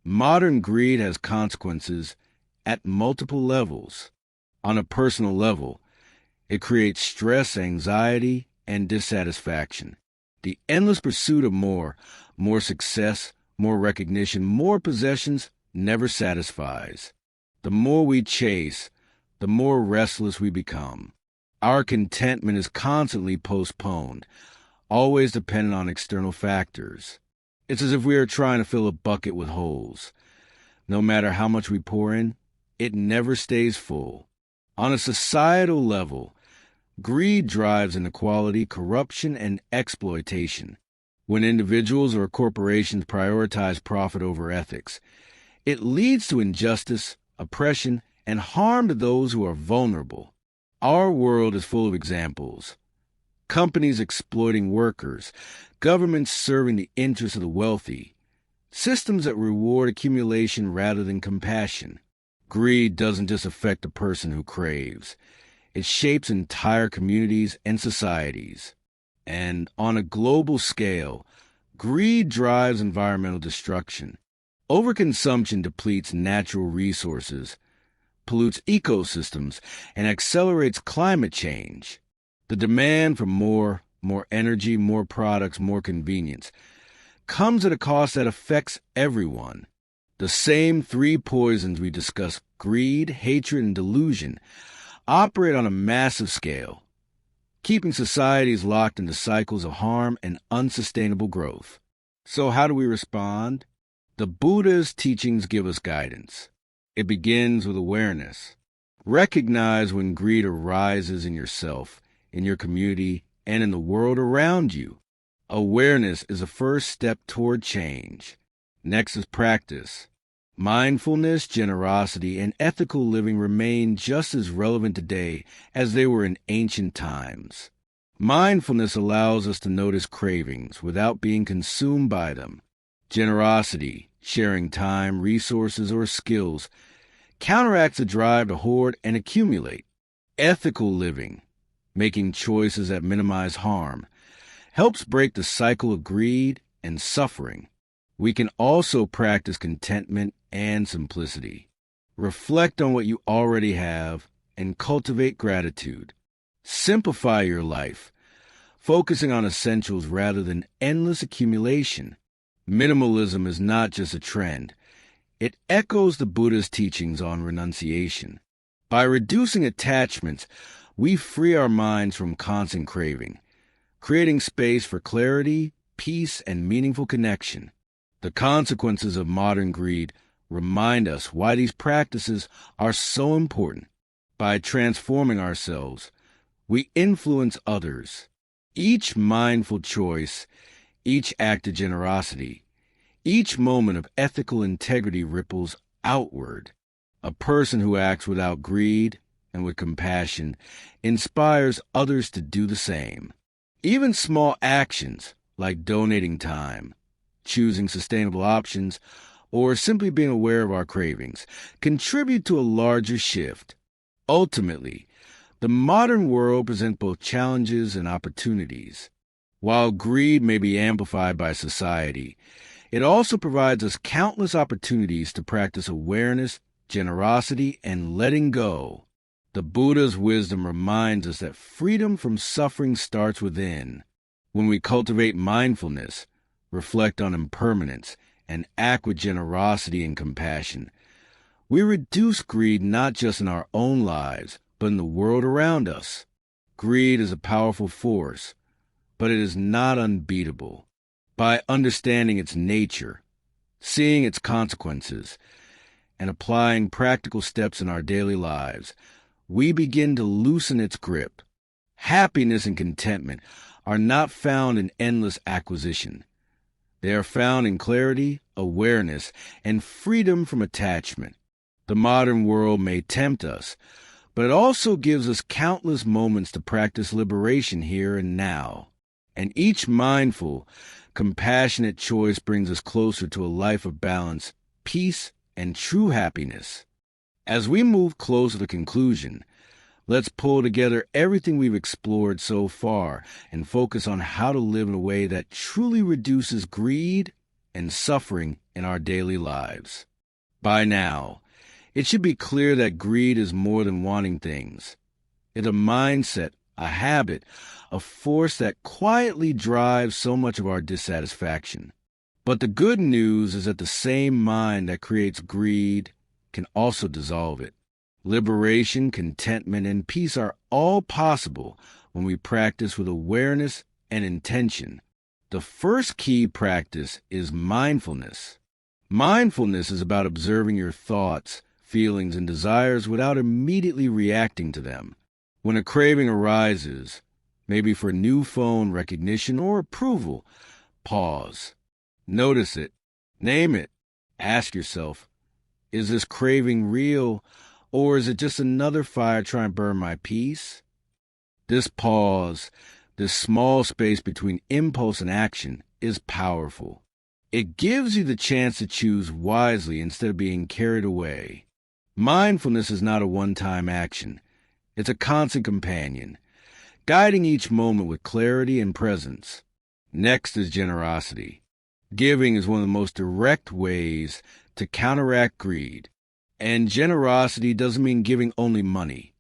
Modern greed has consequences at multiple levels. On a personal level, it creates stress, anxiety, and dissatisfaction. The endless pursuit of more success, more recognition, more possessions never satisfies. The more we chase, the more restless we become. Our contentment is constantly postponed, always dependent on external factors. It's as if we are trying to fill a bucket with holes. No matter how much we pour in, it never stays full. On a societal level, greed drives inequality, corruption, and exploitation. When individuals or corporations prioritize profit over ethics, it leads to injustice, oppression, and harm to those who are vulnerable. Our world is full of examples. Companies exploiting workers, governments serving the interests of the wealthy, systems that reward accumulation rather than compassion. Greed doesn't just affect the person who craves. It shapes entire communities and societies. And on a global scale, greed drives environmental destruction. Overconsumption depletes natural resources, pollutes ecosystems, and accelerates climate change. The demand for more energy, more products, more convenience comes at a cost that affects everyone. The same three poisons we discuss, greed, hatred, and delusion, operate on a massive scale, keeping societies locked into cycles of harm and unsustainable growth. So how do we respond? The Buddha's teachings give us guidance. It begins with awareness. Recognize when greed arises in yourself, in your community, and in the world around you. Awareness is a first step toward change. Next is practice. Mindfulness, generosity, and ethical living remain just as relevant today as they were in ancient times. Mindfulness allows us to notice cravings without being consumed by them. Generosity, sharing time, resources, or skills, counteracts the drive to hoard and accumulate. Ethical living, making choices that minimize harm, helps break the cycle of greed and suffering. We can also practice contentment and simplicity. Reflect on what you already have and cultivate gratitude. Simplify your life, focusing on essentials rather than endless accumulation. Minimalism is not just a trend. It echoes the Buddha's teachings on renunciation. By reducing attachments, we free our minds from constant craving, creating space for clarity, peace, and meaningful connection. The consequences of modern greed remind us why these practices are so important. By transforming ourselves, we influence others. Each mindful choice, each act of generosity, each moment of ethical integrity ripples outward. A person who acts without greed and with compassion inspires others to do the same. Even small actions like donating time, choosing sustainable options, or simply being aware of our cravings contribute to a larger shift. Ultimately, the modern world presents both challenges and opportunities. While greed may be amplified by society, it also provides us countless opportunities to practice awareness, generosity, and letting go. The Buddha's wisdom reminds us that freedom from suffering starts within. When we cultivate mindfulness, reflect on impermanence, and act with generosity and compassion, we reduce greed not just in our own lives, but in the world around us. Greed is a powerful force, but it is not unbeatable. By understanding its nature, seeing its consequences, and applying practical steps in our daily lives, we begin to loosen its grip. Happiness and contentment are not found in endless acquisition. They are found in clarity, awareness, and freedom from attachment. The modern world may tempt us, but it also gives us countless moments to practice liberation here and now. And each mindful, compassionate choice brings us closer to a life of balance, peace, and true happiness. As we move closer to conclusion, let's pull together everything we've explored so far and focus on how to live in a way that truly reduces greed and suffering in our daily lives. By now, it should be clear that greed is more than wanting things. It's a mindset, a habit, a force that quietly drives so much of our dissatisfaction. But the good news is that the same mind that creates greed can also dissolve it. Liberation, contentment, and peace are all possible when we practice with awareness and intention. The first key practice is mindfulness. Mindfulness is about observing your thoughts, feelings, and desires without immediately reacting to them. When a craving arises, maybe for new phone recognition or approval, pause. Notice it. Name it. Ask yourself, is this craving real, or is it just another fire trying to burn my peace? This pause, this small space between impulse and action, is powerful. It gives you the chance to choose wisely instead of being carried away. Mindfulness is not a one-time action. It's a constant companion, guiding each moment with clarity and presence. Next is generosity. Giving is one of the most direct ways to counteract greed. And generosity doesn't mean giving only money.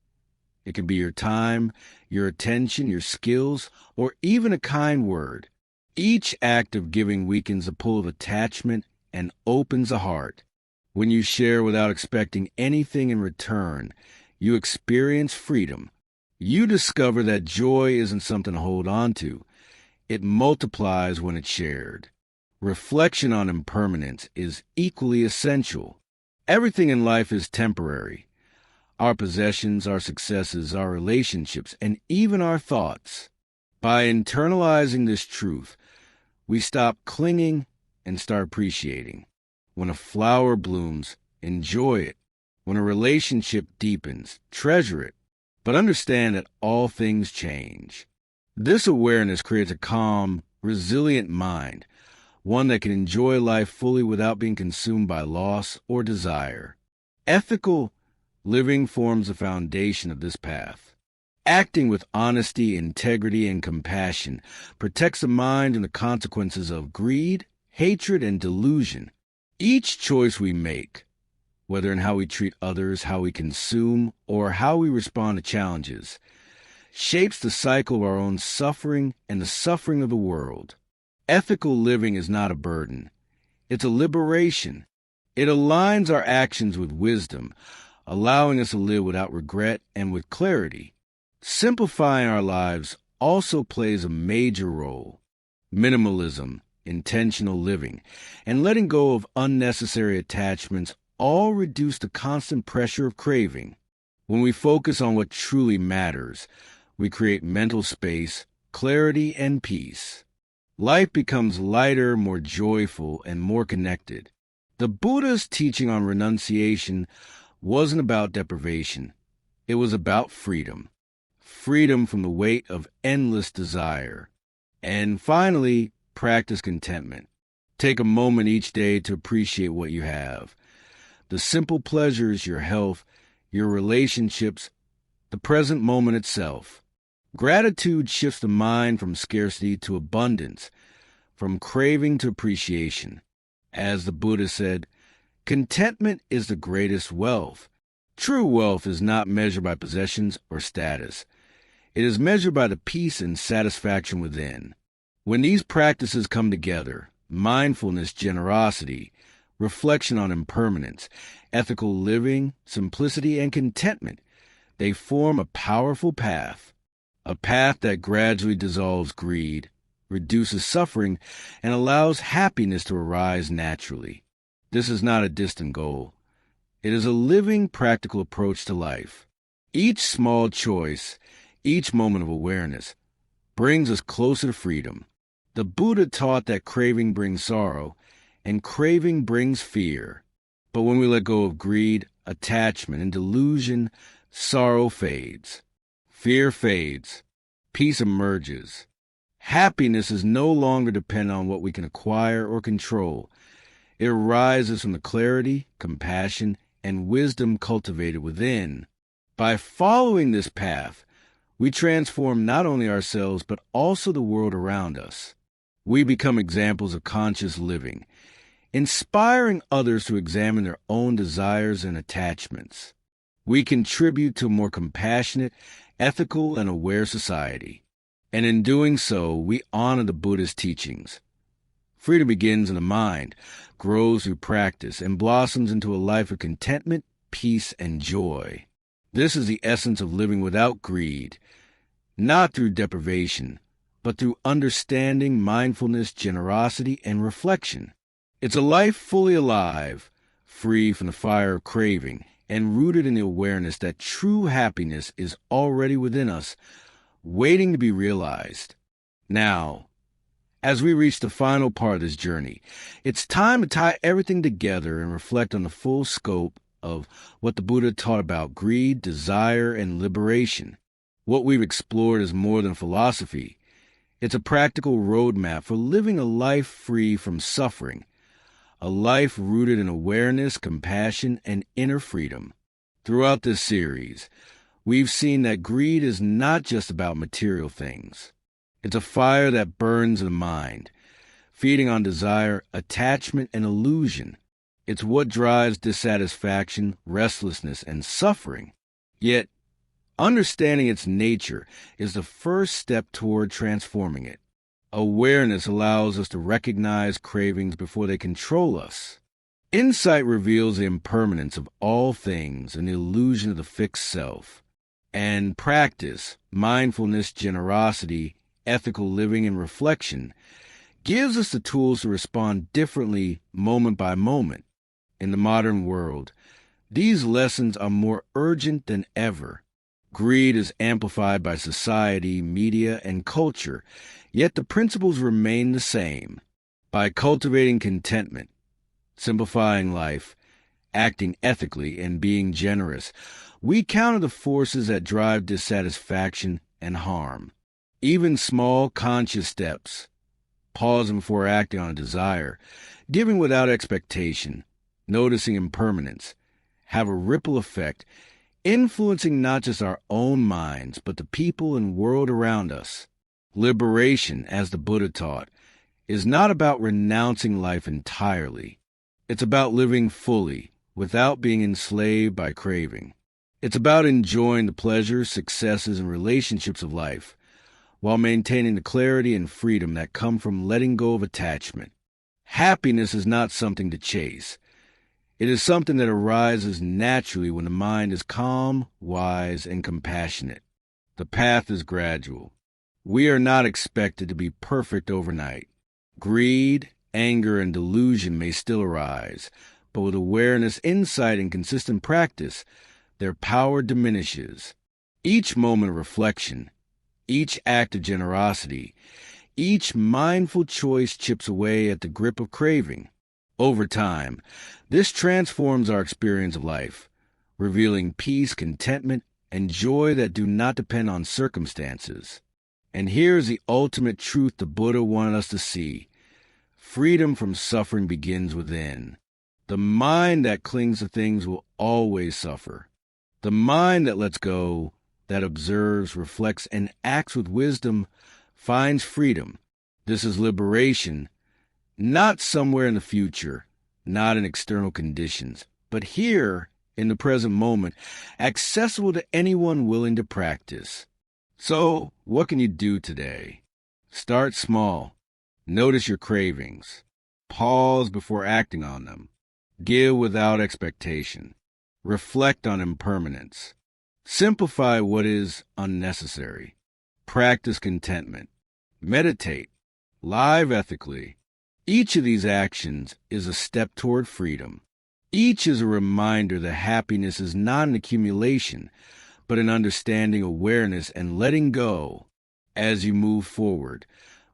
It can be your time, your attention, your skills, or even a kind word. Each act of giving weakens the pull of attachment and opens the heart. When you share without expecting anything in return, you experience freedom. You discover that joy isn't something to hold on to. It multiplies when it's shared. Reflection on impermanence is equally essential. Everything in life is temporary. Our possessions, our successes, our relationships, and even our thoughts. By internalizing this truth, we stop clinging and start appreciating. When a flower blooms, enjoy it. When a relationship deepens, treasure it. But understand that all things change. This awareness creates a calm, resilient mind, one that can enjoy life fully without being consumed by loss or desire. Ethical living forms the foundation of this path. Acting with honesty, integrity, and compassion protects the mind from the consequences of greed, hatred, and delusion. Each choice we make, whether in how we treat others, how we consume, or how we respond to challenges, shapes the cycle of our own suffering and the suffering of the world. Ethical living is not a burden. It's a liberation. It aligns our actions with wisdom, allowing us to live without regret and with clarity. Simplifying our lives also plays a major role. Minimalism, intentional living, and letting go of unnecessary attachments all reduce the constant pressure of craving. When we focus on what truly matters, we create mental space, clarity, and peace. Life becomes lighter, more joyful, and more connected. The Buddha's teaching on renunciation wasn't about deprivation. It was about freedom. freedom from the weight of endless desire. And finally, practice contentment. Take a moment each day to appreciate what you have. The simple pleasures, your health, your relationships, the present moment itself. Gratitude shifts the mind from scarcity to abundance, from craving to appreciation. As the Buddha said, contentment is the greatest wealth. True wealth is not measured by possessions or status. It is measured by the peace and satisfaction within. When these practices come together, mindfulness, generosity, reflection on impermanence, ethical living, simplicity, and contentment, they form a powerful path, a path that gradually dissolves greed, reduces suffering, and allows happiness to arise naturally. This is not a distant goal. It is a living, practical approach to life. Each small choice, each moment of awareness, brings us closer to freedom. The Buddha taught that craving brings sorrow, and craving brings fear. But when we let go of greed, attachment, and delusion, sorrow fades. Fear fades. Peace emerges. Happiness is no longer dependent on what we can acquire or control. It arises from the clarity, compassion, and wisdom cultivated within. By following this path, we transform not only ourselves but also the world around us. We become examples of conscious living, inspiring others to examine their own desires and attachments. We contribute to a more compassionate, ethical, and aware society. And in doing so, we honor the Buddha's teachings. Freedom begins in the mind, grows through practice, and blossoms into a life of contentment, peace, and joy. This is the essence of living without greed, not through deprivation, but through understanding, mindfulness, generosity, and reflection. It's a life fully alive, free from the fire of craving, and rooted in the awareness that true happiness is already within us, waiting to be realized. Now, as we reach the final part of this journey, it's time to tie everything together and reflect on the full scope of what the Buddha taught about greed, desire, and liberation. What we've explored is more than philosophy. It's a practical roadmap for living a life free from suffering, a life rooted in awareness, compassion, and inner freedom. Throughout this series, we've seen that greed is not just about material things. It's a fire that burns in the mind, feeding on desire, attachment, and illusion. It's what drives dissatisfaction, restlessness, and suffering. Yet, understanding its nature is the first step toward transforming it. Awareness allows us to recognize cravings before they control us. Insight reveals the impermanence of all things and the illusion of the fixed self. And practice, mindfulness, generosity, ethical living, and reflection gives us the tools to respond differently moment by moment. In the modern world, these lessons are more urgent than ever. Greed is amplified by society, media, and culture, yet the principles remain the same. By cultivating contentment, simplifying life, acting ethically, and being generous, we counter the forces that drive dissatisfaction and harm. Even small, conscious steps, pausing before acting on a desire, giving without expectation, noticing impermanence, have a ripple effect, influencing not just our own minds, but the people and world around us. Liberation, as the Buddha taught, is not about renouncing life entirely. It's about living fully, without being enslaved by craving. It's about enjoying the pleasures, successes, and relationships of life, while maintaining the clarity and freedom that come from letting go of attachment. Happiness is not something to chase. It is something that arises naturally when the mind is calm, wise, and compassionate. The path is gradual. We are not expected to be perfect overnight. Greed, anger, and delusion may still arise, but with awareness, insight, and consistent practice, their power diminishes. Each moment of reflection, each act of generosity, each mindful choice chips away at the grip of craving. Over time, this transforms our experience of life, revealing peace, contentment, and joy that do not depend on circumstances. And here's the ultimate truth the Buddha wanted us to see. Freedom from suffering begins within. The mind that clings to things will always suffer. The mind that lets go, that observes, reflects, and acts with wisdom finds freedom. This is liberation, not somewhere in the future, not in external conditions, but here in the present moment, accessible to anyone willing to practice. So, what can you do today? Start small. Notice your cravings. Pause before acting on them. Give without expectation. Reflect on impermanence. Simplify what is unnecessary. Practice contentment. Meditate. Live ethically. Each of these actions is a step toward freedom. Each is a reminder that happiness is not an accumulation, but an understanding, awareness, and letting go. As you move forward,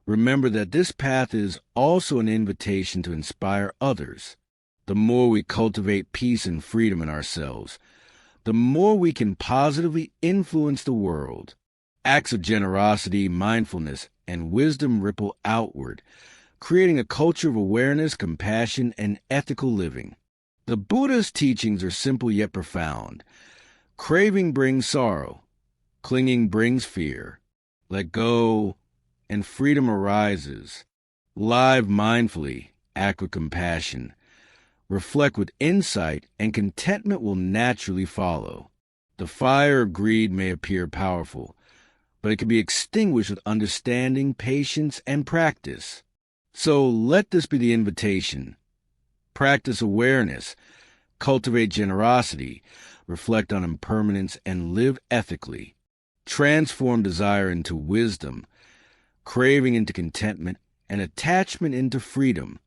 remember that this path is also an invitation to inspire others. The more we cultivate peace and freedom in ourselves, the more we can positively influence the world. Acts of generosity, mindfulness, and wisdom ripple outward, creating a culture of awareness, compassion, and ethical living. The Buddha's teachings are simple yet profound. Craving brings sorrow. Clinging brings fear. Let go, and freedom arises. Live mindfully, act with compassion. Reflect with insight, and contentment will naturally follow. The fire of greed may appear powerful, but it can be extinguished with understanding, patience, and practice. So let this be the invitation. Practice awareness, cultivate generosity, reflect on impermanence, and live ethically. Transform desire into wisdom, craving into contentment, and attachment into freedom.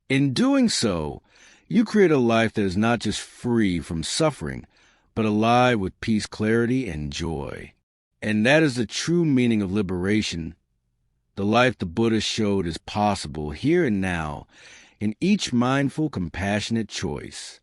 In doing so, you create a life that is not just free from suffering, but alive with peace, clarity, and joy. And that is the true meaning of liberation. The life the Buddha showed is possible here and now, in each mindful, compassionate choice.